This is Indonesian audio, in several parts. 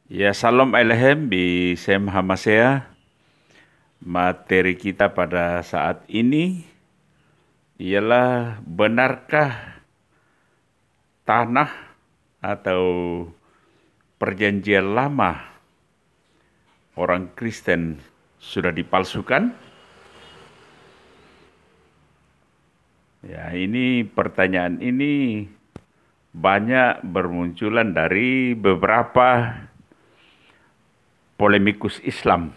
Ya, Salam Alehem Bisem Hamasea. Materi kita pada saat ini ialah benarkah tanah atau perjanjian lama orang Kristen sudah dipalsukan? Ya, ini pertanyaan ini banyak bermunculan dari beberapa polemikus Islam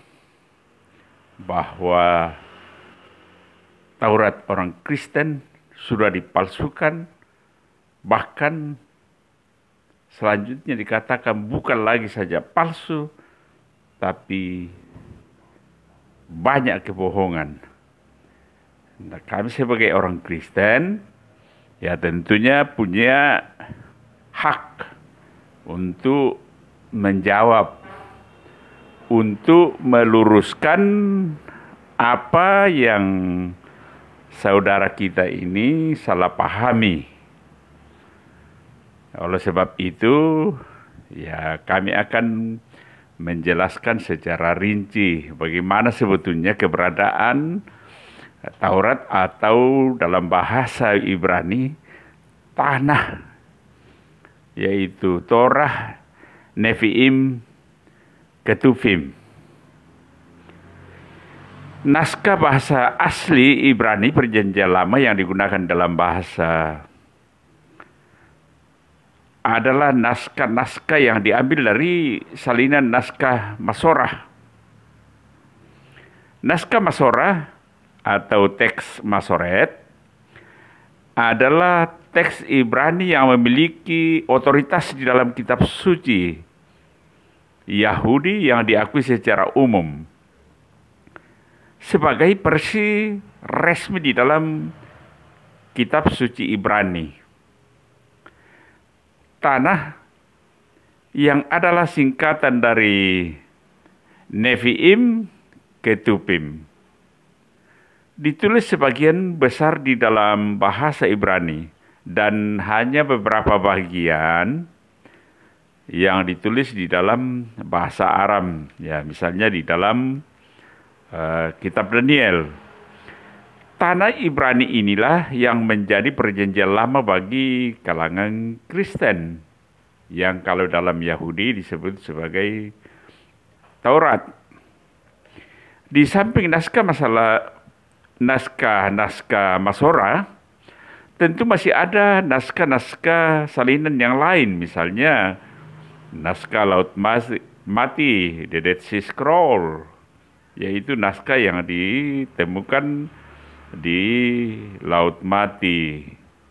bahwa Taurat orang Kristen sudah dipalsukan, bahkan selanjutnya dikatakan bukan lagi saja palsu, tapi banyak kebohongan. Nah, kami sebagai orang Kristen, ya tentunya punya hak untuk menjawab, untuk meluruskan apa yang saudara kita ini salah pahami. Oleh sebab itu, ya kami akan menjelaskan secara rinci bagaimana sebetulnya keberadaan Taurat atau dalam bahasa Ibrani tanah, yaitu Torah, Nevi'im, Ketuvim. Naskah bahasa asli Ibrani Perjanjian Lama yang digunakan dalam bahasa adalah naskah-naskah yang diambil dari salinan naskah Masorah. Naskah Masorah atau teks Masoret adalah teks Ibrani yang memiliki otoritas di dalam kitab suci Yahudi yang diakui secara umum sebagai versi resmi di dalam kitab suci Ibrani. Tanah yang adalah singkatan dari Nevi'im, Ketuvim ditulis sebagian besar di dalam bahasa Ibrani dan hanya beberapa bagian yang ditulis di dalam bahasa Aram, ya misalnya di dalam kitab Daniel. Tanah Ibrani inilah yang menjadi perjanjian lama bagi kalangan Kristen, yang kalau dalam Yahudi disebut sebagai Taurat. Di samping naskah Masorah, tentu masih ada naskah-naskah salinan yang lain, misalnya naskah Laut Mati, The Dead Sea Scroll, yaitu naskah yang ditemukan di Laut Mati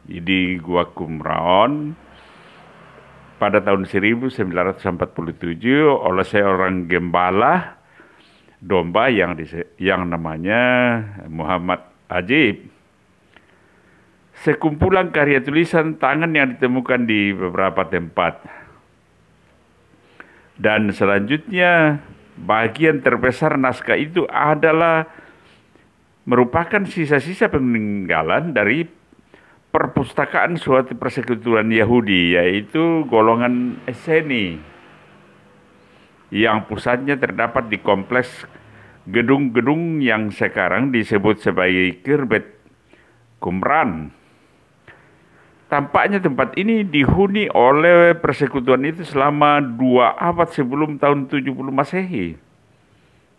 di Gua Qumran pada tahun 1947 oleh seorang gembala domba yang namanya Muhammad Ajib. Sekumpulan karya tulisan tangan yang ditemukan di beberapa tempat. Dan selanjutnya bagian terbesar naskah itu adalah merupakan sisa-sisa peninggalan dari perpustakaan suatu persekutuan Yahudi, yaitu golongan Esseni, yang pusatnya terdapat di kompleks gedung-gedung yang sekarang disebut sebagai Kirbet Qumran. Tampaknya tempat ini dihuni oleh persekutuan itu selama 2 abad sebelum tahun 70 Masehi,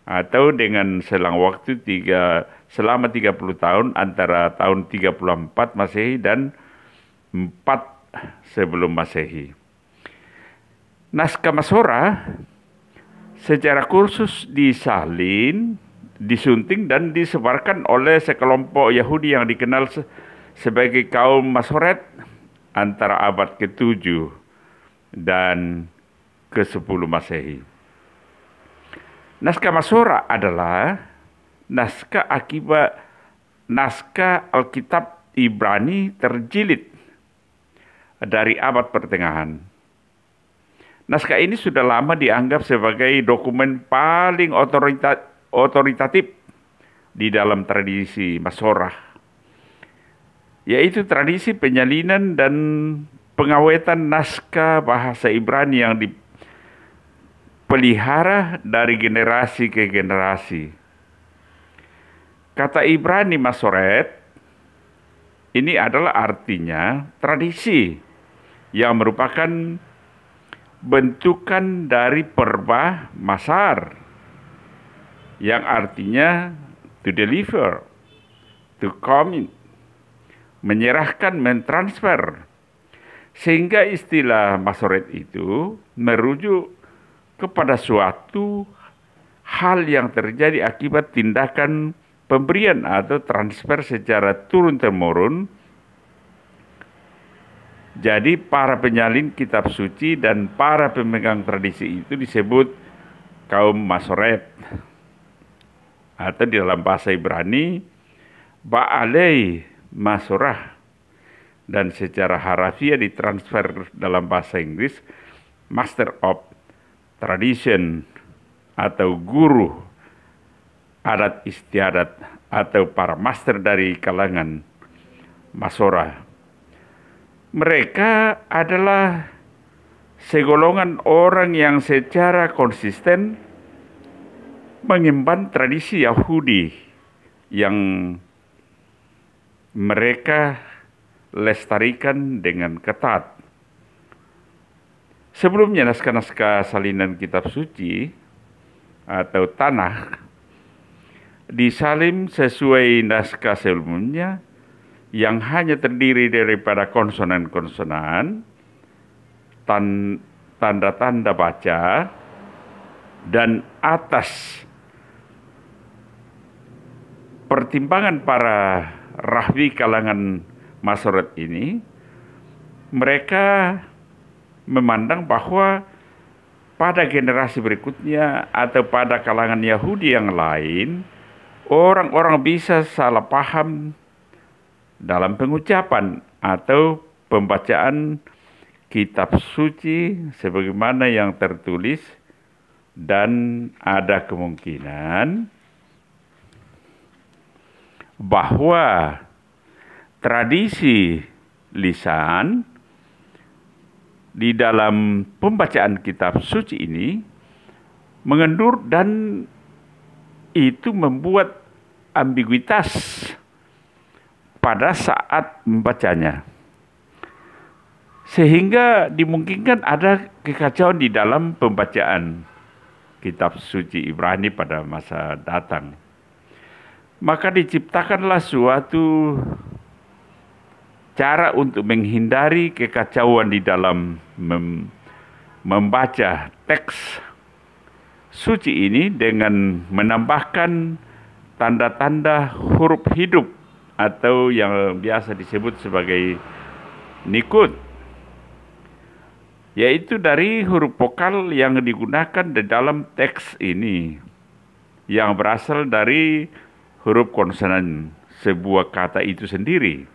atau dengan selang waktu selama 30 tahun antara tahun 34 Masehi dan 4 sebelum Masehi. Naskah Masorah secara khusus disalin, disunting dan disebarkan oleh sekelompok Yahudi yang dikenal sebagai kaum Masoret antara abad ke-7 dan ke-10 Masehi. Naskah Masorah adalah naskah Alkitab Ibrani terjilid dari abad pertengahan. Naskah ini sudah lama dianggap sebagai dokumen paling otoritatif di dalam tradisi Masorah, yaitu tradisi penyalinan dan pengawetan naskah bahasa Ibrani yang pelihara dari generasi ke generasi. Kata Ibrani Masoret ini adalah artinya tradisi yang merupakan bentukan dari perba masar, yang artinya to deliver, to commit, menyerahkan, mentransfer. Sehingga istilah Masoret itu merujuk kepada suatu hal yang terjadi akibat tindakan pemberian atau transfer secara turun-temurun. Jadi para penyalin kitab suci dan para pemegang tradisi itu disebut kaum Masoret, atau di dalam bahasa Ibrani Ba'alei Masorah, dan secara harafiah ditransfer dalam bahasa Inggris Master of Tradition atau guru adat istiadat atau para master dari kalangan Masorah. Mereka adalah segolongan orang yang secara konsisten mengemban tradisi Yahudi yang mereka lestarikan dengan ketat. Sebelumnya naskah-naskah salinan kitab suci atau tanah disalin sesuai naskah sebelumnya yang hanya terdiri daripada konsonan-konsonan, tanda-tanda baca, dan atas pertimbangan para rahbi kalangan Masoret ini, mereka memandang bahwa pada generasi berikutnya atau pada kalangan Yahudi yang lain, orang-orang bisa salah paham dalam pengucapan atau pembacaan kitab suci sebagaimana yang tertulis, dan ada kemungkinan bahwa tradisi lisan di dalam pembacaan kitab suci ini mengendur dan itu membuat ambiguitas pada saat membacanya. Sehingga dimungkinkan ada kekacauan di dalam pembacaan kitab suci Ibrani pada masa datang. Maka diciptakanlah suatu cara untuk menghindari kekacauan di dalam membaca teks suci ini dengan menambahkan tanda-tanda huruf hidup atau yang biasa disebut sebagai nikut, yaitu dari huruf vokal yang digunakan di dalam teks ini yang berasal dari huruf konsonan sebuah kata itu sendiri.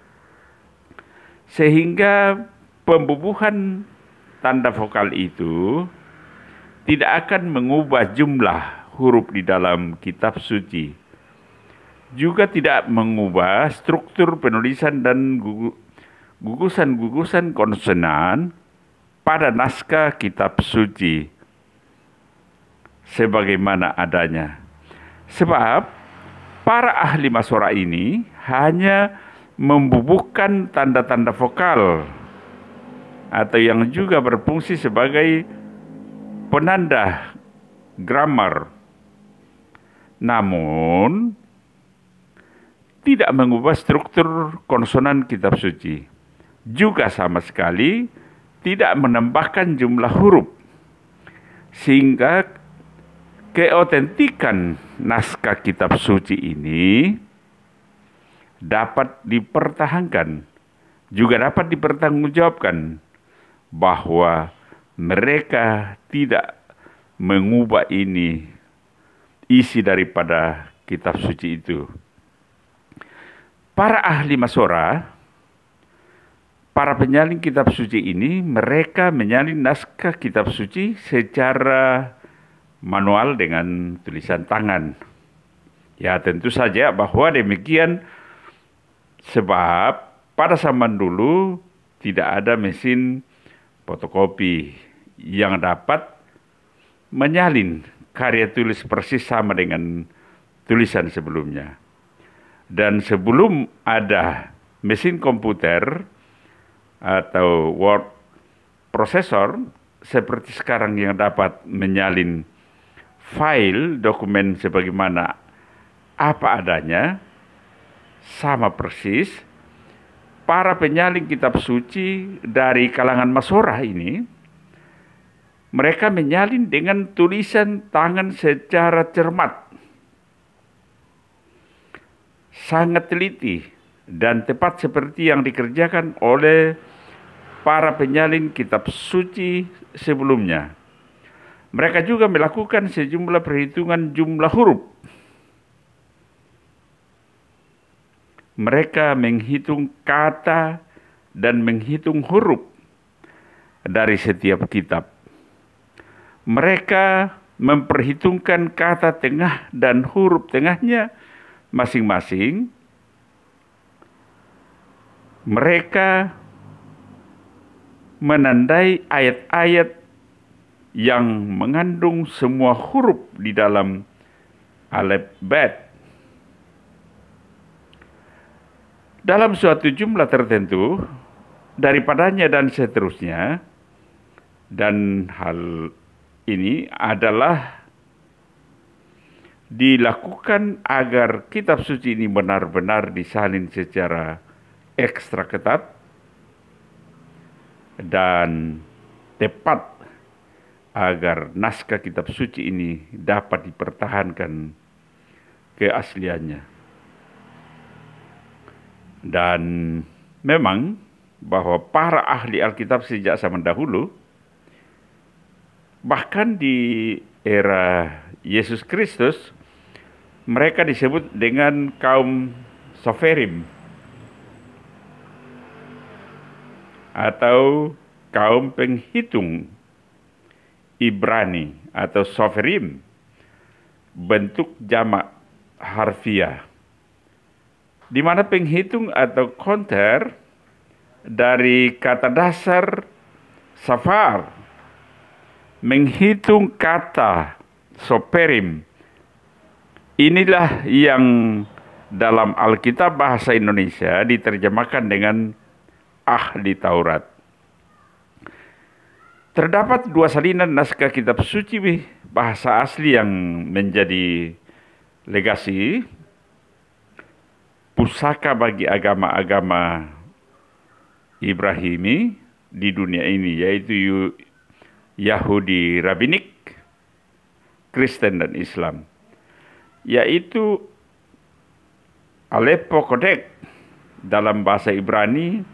Sehingga pembubuhan tanda vokal itu tidak akan mengubah jumlah huruf di dalam kitab suci. Juga tidak mengubah struktur penulisan dan gugusan-gugusan konsonan pada naskah kitab suci sebagaimana adanya. Sebab para ahli Masorah ini hanya membubuhkan tanda-tanda vokal atau yang juga berfungsi sebagai penanda grammar, namun tidak mengubah struktur konsonan kitab suci. Juga sama sekali tidak menambahkan jumlah huruf, sehingga keautentikan naskah kitab suci ini dapat dipertahankan, juga dapat dipertanggungjawabkan bahwa mereka tidak mengubah ini isi daripada kitab suci itu. Para ahli Masorah, para penyalin kitab suci ini, mereka menyalin naskah kitab suci secara manual dengan tulisan tangan. Ya, tentu saja bahwa demikian sebab pada zaman dulu tidak ada mesin fotokopi yang dapat menyalin karya tulis persis sama dengan tulisan sebelumnya. Dan sebelum ada mesin komputer atau word processor seperti sekarang yang dapat menyalin file dokumen sebagaimana apa adanya, sama persis para penyalin kitab suci dari kalangan Masorah ini, mereka menyalin dengan tulisan tangan secara cermat, sangat teliti dan tepat seperti yang dikerjakan oleh para penyalin kitab suci sebelumnya. Mereka juga melakukan sejumlah perhitungan jumlah huruf. Mereka menghitung kata dan menghitung huruf dari setiap kitab. Mereka memperhitungkan kata tengah dan huruf tengahnya masing-masing. Mereka menandai ayat-ayat yang mengandung semua huruf di dalam alfabet. Dalam suatu jumlah tertentu, daripadanya dan seterusnya, dan hal ini adalah dilakukan agar kitab suci ini benar-benar disalin secara ekstra ketat dan tepat agar naskah kitab suci ini dapat dipertahankan keasliannya. Dan memang bahwa para ahli Alkitab sejak zaman dahulu, bahkan di era Yesus Kristus, mereka disebut dengan kaum Soferim atau kaum penghitung Ibrani atau Soferim, bentuk jamak harfiah, di mana penghitung atau counter dari kata dasar safar, menghitung kata soperim. Inilah yang dalam Alkitab bahasa Indonesia diterjemahkan dengan ahli Taurat. Terdapat dua salinan naskah kitab suci bahasa asli yang menjadi legasi pusaka bagi agama-agama Ibrahimi di dunia ini, yaitu Yahudi Rabbinik, Kristen dan Islam, yaitu Aleppo Codex dalam bahasa Ibrani,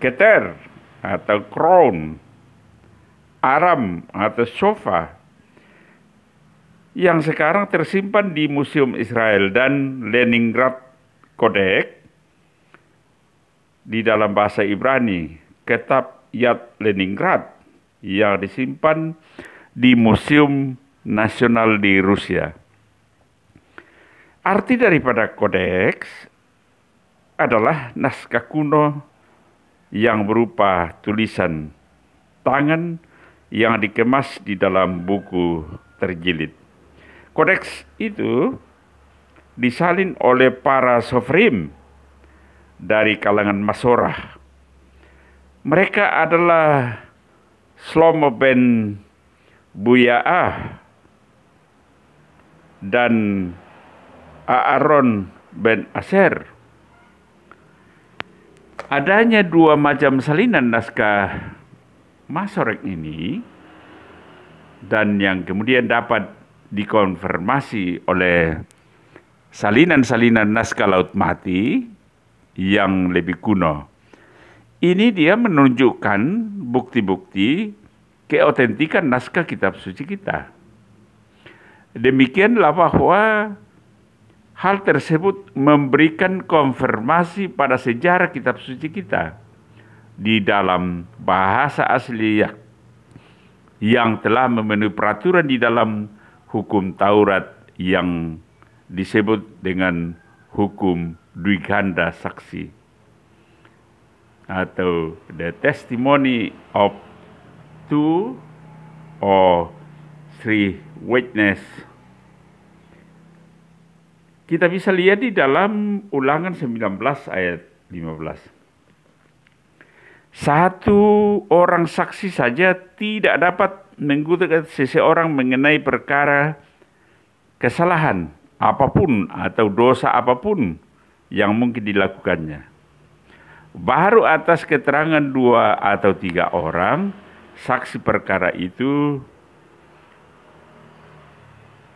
Keter atau Crown, Aram atau Sofa, yang sekarang tersimpan di Museum Israel, dan Leningrad Codex di dalam bahasa Ibrani, Kitab Yad Leningrad, yang disimpan di Museum Nasional di Rusia. Arti daripada kodeks adalah naskah kuno yang berupa tulisan tangan yang dikemas di dalam buku terjilid. Kodeks itu disalin oleh para Soferim dari kalangan Masorah. Mereka adalah Shlomo ben Buya'ah dan Aaron ben Aser. Adanya dua macam salinan naskah Masorek ini, dan yang kemudian dapat dikonfirmasi oleh salinan-salinan naskah Laut Mati yang lebih kuno. Ini dia menunjukkan bukti-bukti keautentikan naskah kitab suci kita. Demikianlah bahwa hal tersebut memberikan konfirmasi pada sejarah kitab suci kita di dalam bahasa asli yang telah memenuhi peraturan di dalam hukum Taurat yang disebut dengan hukum Dwiganda Saksi atau the testimony of two or three witness. Kita bisa lihat di dalam Ulangan 19 ayat 15. Satu orang saksi saja tidak dapat menggugat seseorang mengenai perkara kesalahan apapun atau dosa apapun yang mungkin dilakukannya. Baru atas keterangan 2 atau 3 orang, saksi perkara itu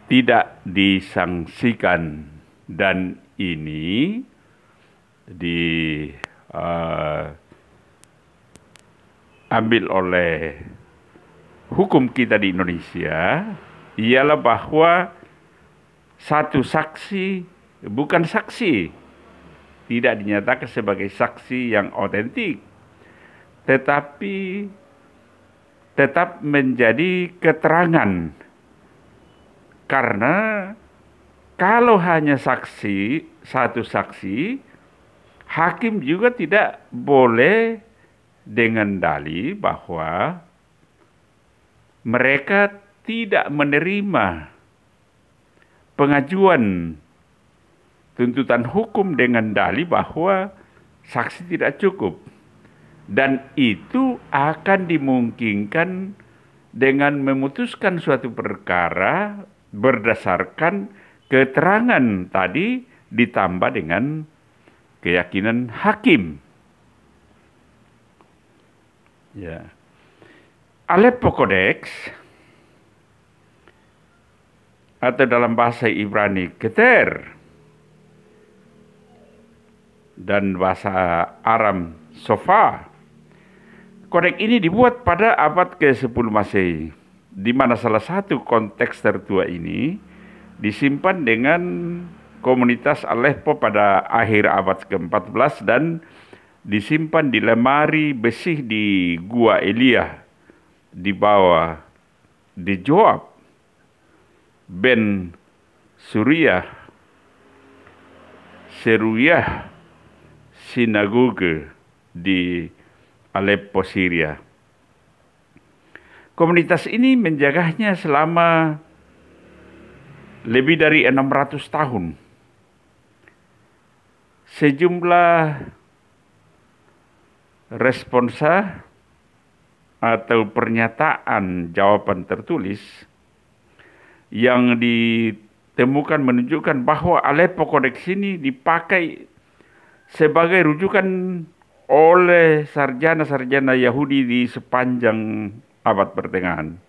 tidak disangsikan. Dan ini ambil oleh hukum kita di Indonesia, ialah bahwa satu saksi bukan saksi, tidak dinyatakan sebagai saksi yang otentik, tetapi tetap menjadi keterangan. Karena kalau hanya saksi, satu saksi, hakim juga tidak boleh dengan dalih bahwa mereka tidak menerima pengajuan tuntutan hukum dengan dalih bahwa saksi tidak cukup. Dan itu akan dimungkinkan dengan memutuskan suatu perkara berdasarkan keterangan tadi ditambah dengan keyakinan hakim. Ya. Aleppo Codex atau dalam bahasa Ibrani Keter dan bahasa Aram Sofa. Kodeks ini dibuat pada abad ke-10 Masehi, di mana salah satu konteks tertua ini disimpan dengan komunitas Aleppo pada akhir abad ke-14 dan disimpan di lemari besi di Gua Elia di bawah di Joab ben Suriyah sinagoge di Aleppo, Syria. Komunitas ini menjaganya selama lebih dari 600 tahun. Sejumlah responsa atau pernyataan jawaban tertulis yang ditemukan menunjukkan bahwa Aleppo Codex ini dipakai sebagai rujukan oleh sarjana-sarjana Yahudi di sepanjang abad pertengahan.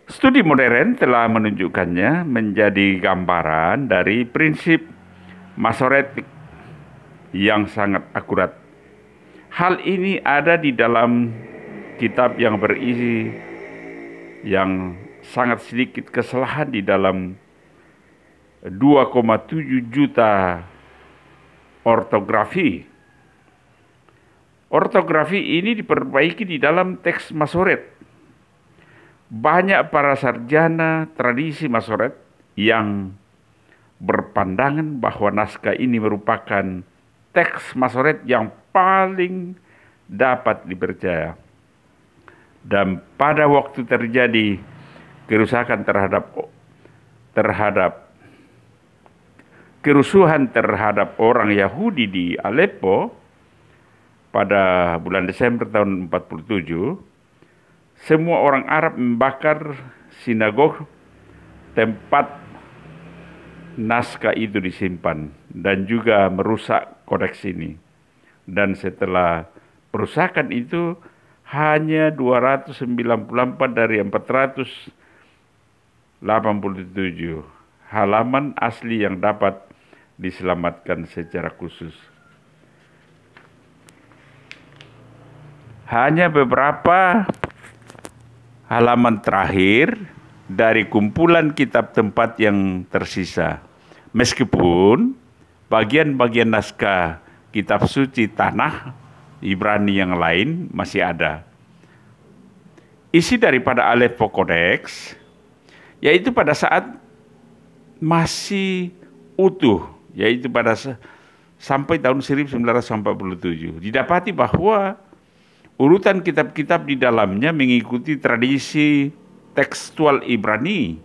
Studi modern telah menunjukkannya menjadi gambaran dari prinsip Masoretik yang sangat akurat. Hal ini ada di dalam kitab yang berisi yang sangat sedikit kesalahan di dalam 2,7 juta ortografi. Ortografi ini diperbaiki di dalam teks Masoret. Banyak para sarjana tradisi Masoret yang berpandangan bahwa naskah ini merupakan teks Masoret yang paling dapat dipercaya. Dan pada waktu terjadi kerusakan kerusuhan terhadap orang Yahudi di Aleppo pada bulan Desember tahun 47, semua orang Arab membakar sinagog tempat naskah itu disimpan dan juga merusak kodeks ini. Dan setelah perusakan itu hanya 294 dari 487 halaman asli yang dapat diselamatkan secara khusus. Hanya beberapa halaman terakhir dari kumpulan kitab tempat yang tersisa. Meskipun bagian-bagian naskah kitab suci tanah Ibrani yang lain masih ada. Isi daripada Aleppo Codex yaitu pada saat masih utuh, yaitu pada sampai tahun 1947. Didapati bahwa urutan kitab-kitab di dalamnya mengikuti tradisi tekstual Ibrani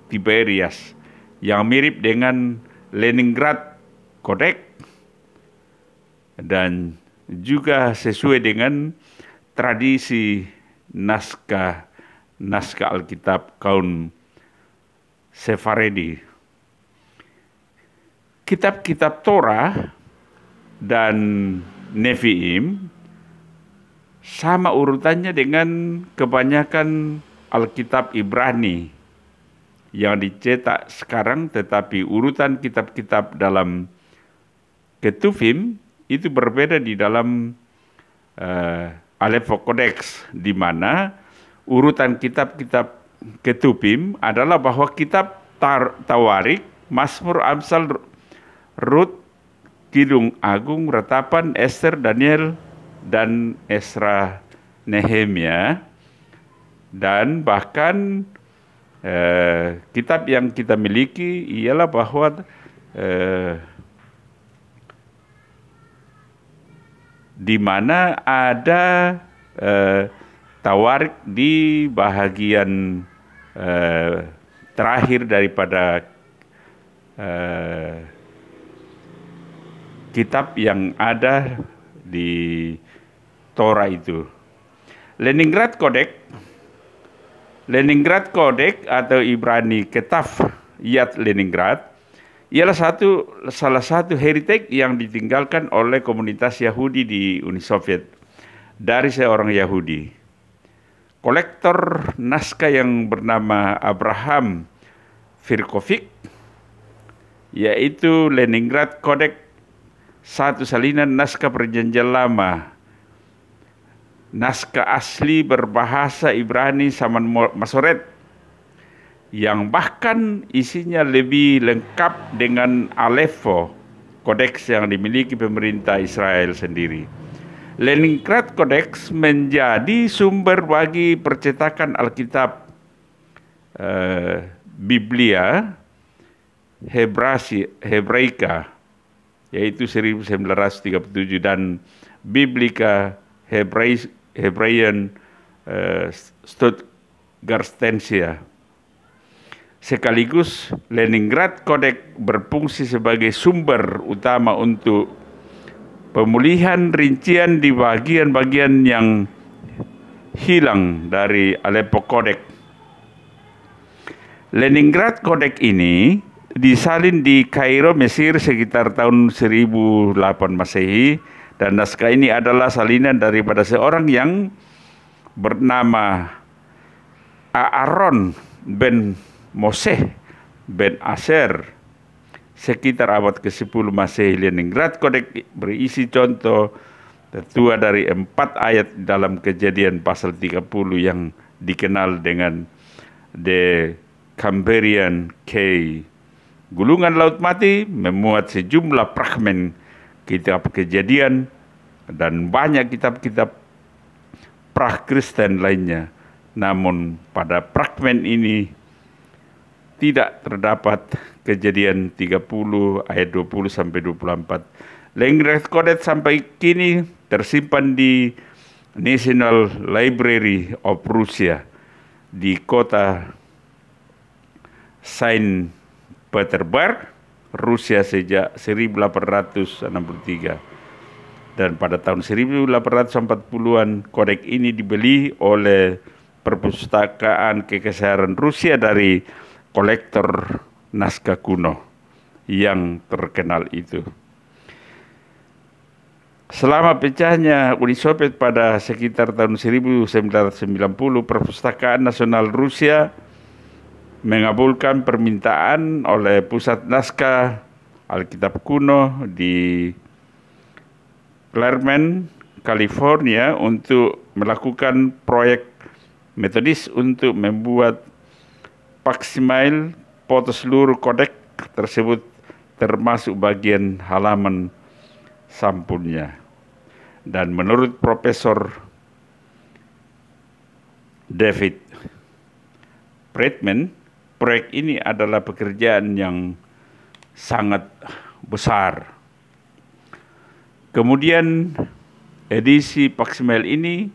Tiberias yang mirip dengan Leningrad Codex dan juga sesuai dengan tradisi naskah Alkitab kaum Sefaradi. Kitab-kitab Torah dan Nevi'im sama urutannya dengan kebanyakan Alkitab Ibrani yang dicetak sekarang, tetapi urutan kitab-kitab dalam Ketuvim itu berbeda di dalam Alepho Codex, di mana urutan kitab-kitab Ketuvim adalah bahwa kitab Tawarik, Mazmur, Amsal, Rut, Kidung Agung, Ratapan, Ester, Daniel, dan Esra, Nehemia, dan bahkan kitab yang kita miliki ialah bahwa di mana ada Tawarik di bahagian terakhir daripada kitab yang ada di Torah itu. Leningrad Codex atau Ibrani Ketav Yad Leningrad ialah salah satu heritage yang ditinggalkan oleh komunitas Yahudi di Uni Soviet dari seorang Yahudi. Kolektor naskah yang bernama Abraham Firkovic, yaitu Leningrad Codex, satu salinan naskah Perjanjian Lama, naskah asli berbahasa Ibrani Zaman Masoret, yang bahkan isinya lebih lengkap dengan Alepho Codex yang dimiliki pemerintah Israel sendiri. Leningrad Codex menjadi sumber bagi percetakan Alkitab Biblia Hebraika, yaitu 1937, dan Biblica Hebraian Stuttgartensia. Sekaligus Leningrad Codex berfungsi sebagai sumber utama untuk pemulihan rincian di bagian-bagian yang hilang dari Aleppo Codex. Leningrad Codex ini disalin di Kairo, Mesir sekitar tahun 1008 Masehi, dan naskah ini adalah salinan daripada seorang yang bernama Aaron ben Moshe ben Asher sekitar abad ke-10 Masehi. Leningrad Codex berisi contoh tertua dari 4 ayat dalam Kejadian pasal 30 yang dikenal dengan The Cambrian Cave. Gulungan Laut Mati memuat sejumlah fragmen kitab Kejadian dan banyak kitab-kitab pra-Kristen lainnya. Namun pada fragmen ini tidak terdapat Kejadian 30 ayat 20 sampai 24. Leningrad Codex sampai kini tersimpan di National Library of Russia di kota Saint Petersburg, Rusia sejak 1863. Dan pada tahun 1840-an, kodeks ini dibeli oleh Perpustakaan Kekaisaran Rusia dari kolektor naskah kuno yang terkenal itu. Selama pecahnya Uni Soviet pada sekitar tahun 1990, Perpustakaan Nasional Rusia mengabulkan permintaan oleh Pusat Naskah Alkitab Kuno di Claremont, California, untuk melakukan proyek metodis untuk membuat faksimiil foto seluruh kodeks tersebut, termasuk bagian halaman sampulnya. Dan menurut Profesor David Friedman, proyek ini adalah pekerjaan yang sangat besar. Kemudian edisi faksimiil ini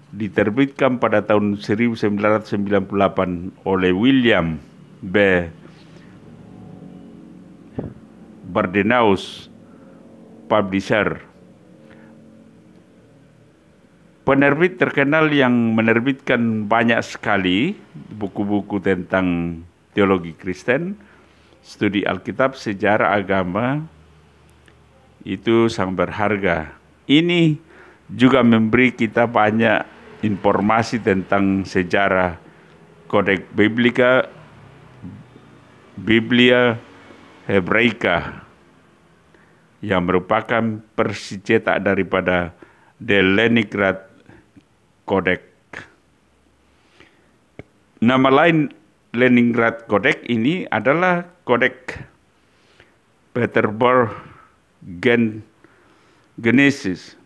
diterbitkan pada tahun 1998 oleh William B. Bardenaus Publisher, penerbit terkenal yang menerbitkan banyak sekali buku-buku tentang teologi Kristen, studi Alkitab, sejarah agama, itu sangat berharga. Ini juga memberi kita banyak informasi tentang sejarah Codex Biblia Hebraica yang merupakan versi cetak daripada The Leningrad Codex. Nama lain Leningrad Codex ini adalah Codex Petersburg Genesis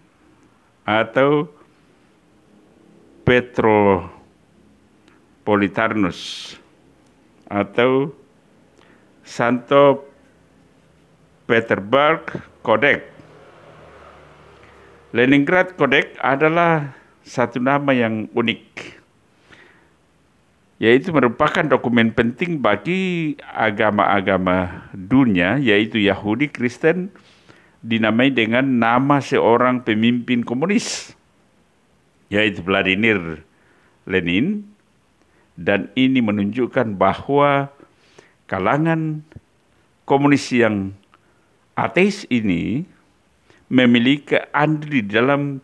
atau Petropolitanus atau Santo Petersburg Codex. Leningrad Codex adalah satu nama yang unik, yaitu merupakan dokumen penting bagi agama-agama dunia, yaitu Yahudi, Kristen, dinamai dengan nama seorang pemimpin komunis, yaitu Vladimir Lenin, dan ini menunjukkan bahwa kalangan komunis yang ateis ini memiliki andil dalam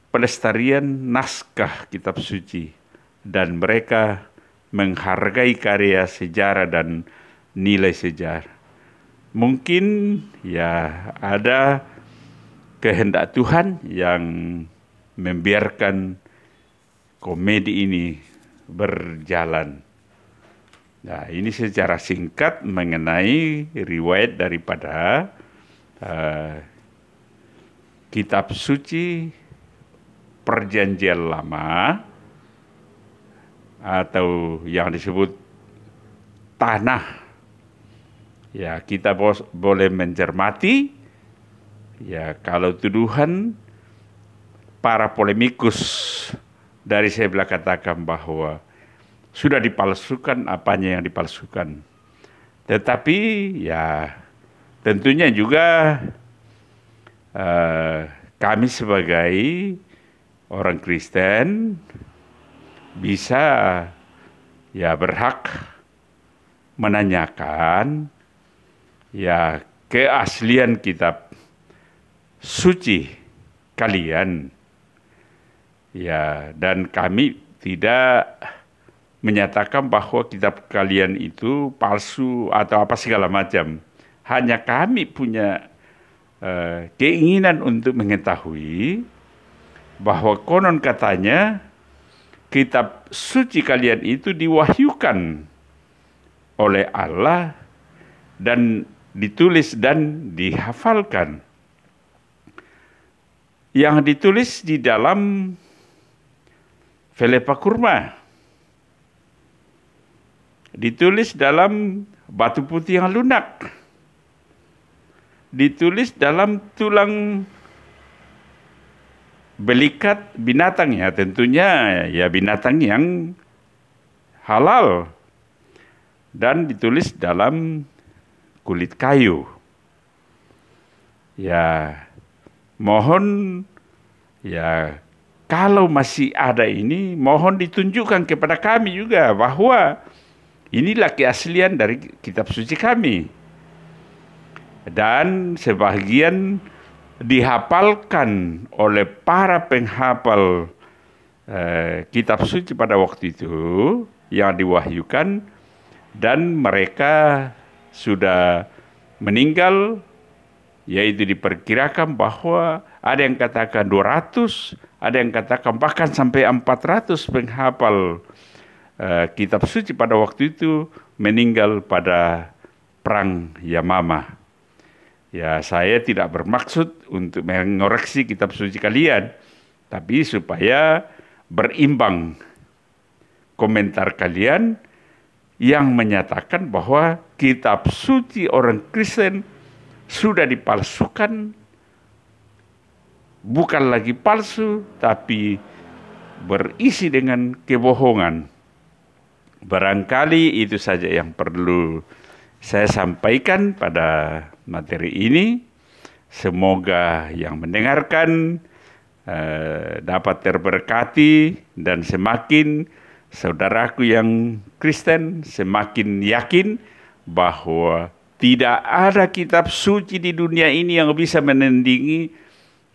pelestarian naskah kitab suci, dan mereka menghargai karya sejarah dan nilai sejarah. Mungkin ya ada kehendak Tuhan yang membiarkan komedi ini berjalan. Nah, ini secara singkat mengenai riwayat daripada kitab suci Perjanjian Lama atau yang disebut tanah. Ya, kita boleh mencermati ya kalau tuduhan para polemikus dari sebelah katakan bahwa sudah dipalsukan apanya yang dipalsukan. Tetapi ya tentunya juga kami sebagai orang Kristen bisa ya berhak menanyakan ya keaslian kitab suci kalian. Ya, dan kami tidak menyatakan bahwa kitab kalian itu palsu atau apa segala macam. Hanya kami punya keinginan untuk mengetahui bahwa konon katanya kitab suci kalian itu diwahyukan oleh Allah dan ditulis dan dihafalkan. Yang ditulis di dalam Velepa kurma, ditulis dalam batu putih yang lunak, ditulis dalam tulang belikat binatang, ya tentunya ya binatang yang halal, dan ditulis dalam kulit kayu. Ya, mohon ya kalau masih ada ini, mohon ditunjukkan kepada kami juga bahwa inilah keaslian dari kitab suci kami. Dan sebagian dihafalkan oleh para penghafal kitab suci pada waktu itu yang diwahyukan, dan mereka sudah meninggal, yaitu diperkirakan bahwa ada yang katakan 200, ada yang katakan bahkan sampai 400 penghafal kitab suci pada waktu itu meninggal pada perang Yamama. Ya, saya tidak bermaksud untuk mengoreksi kitab suci kalian, tapi supaya berimbang komentar kalian yang menyatakan bahwa kitab suci orang Kristen sudah dipalsukan, bukan lagi palsu, tapi berisi dengan kebohongan. Barangkali itu saja yang perlu saya sampaikan pada materi ini. Semoga yang mendengarkan dapat terberkati dan semakin saudaraku yang Kristen semakin yakin bahwa tidak ada kitab suci di dunia ini yang bisa menandingi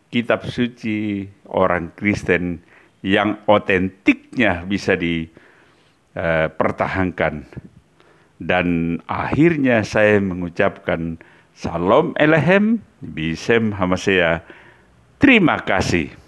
kitab suci orang Kristen yang otentiknya bisa dipertahankan. Dan akhirnya saya mengucapkan Shalom Elohim, Bisem Hamasea. Terima kasih.